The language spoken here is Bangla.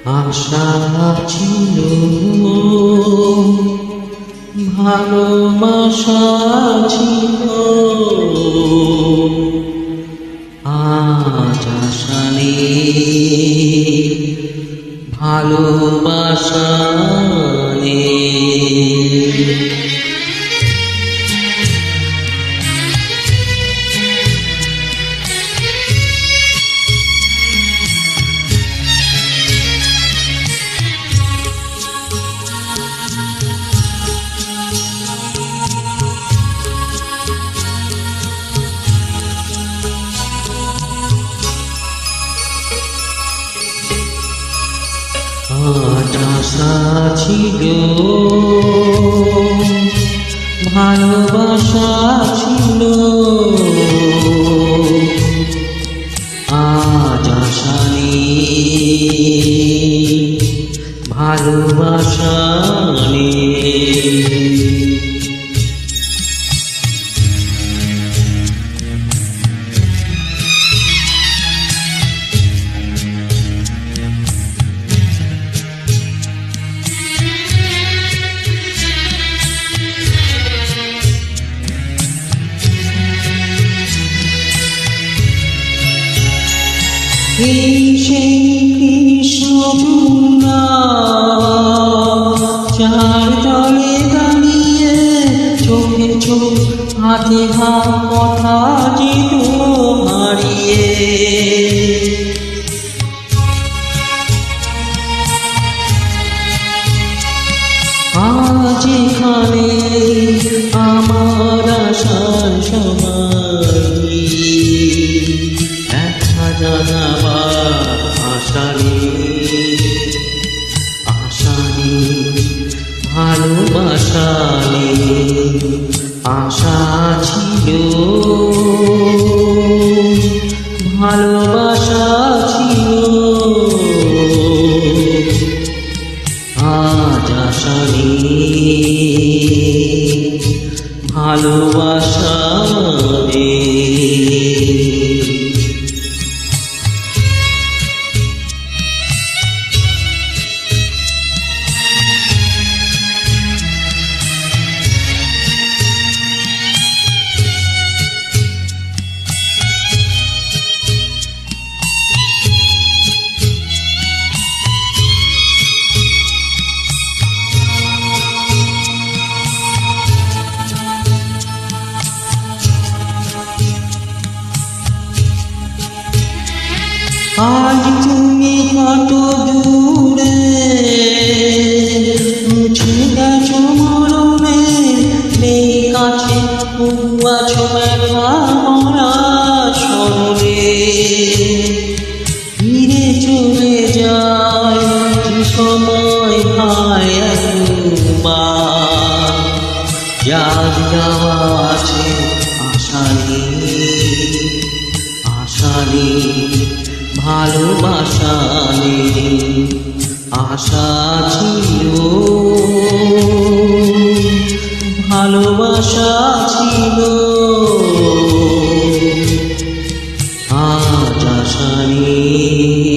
আশা ছিল, ভালোবাসা ছিল, আজ আশা নেই, ভালোবাসা নেই। আজ আশা ছিল, ভালোবাসা ছিল, আজ আশা নেই, ভালোবাসা নেই। এই সেই কৃষ্ণচূড়া, যার জলে দাঁড়িয়ে চোখে চোখ হাতে হাত কথা জিত হারিয়ে। আজ এখানে আমার আশার সময়, দেখা জানাবার আশা নেই, আশা নেই, ভালোবাসা নেই। আশা ছিল, ভালোবাসা ছিল, আজ আশা নেই, ভালোবাসা নেই। আজ তুমি কত দূরে, মুছে গেছো মরণে, নেই কাছে আছো একা মরা স্মরণে। ফিরে চলে যায় কি সময় হায় একবার, যার যাওয়া আছে আশা নেই, আশা নেই, ভালোবাসা নেই। আশা ছিল, ভালোবাসা ছিল, আজ আশা নেই।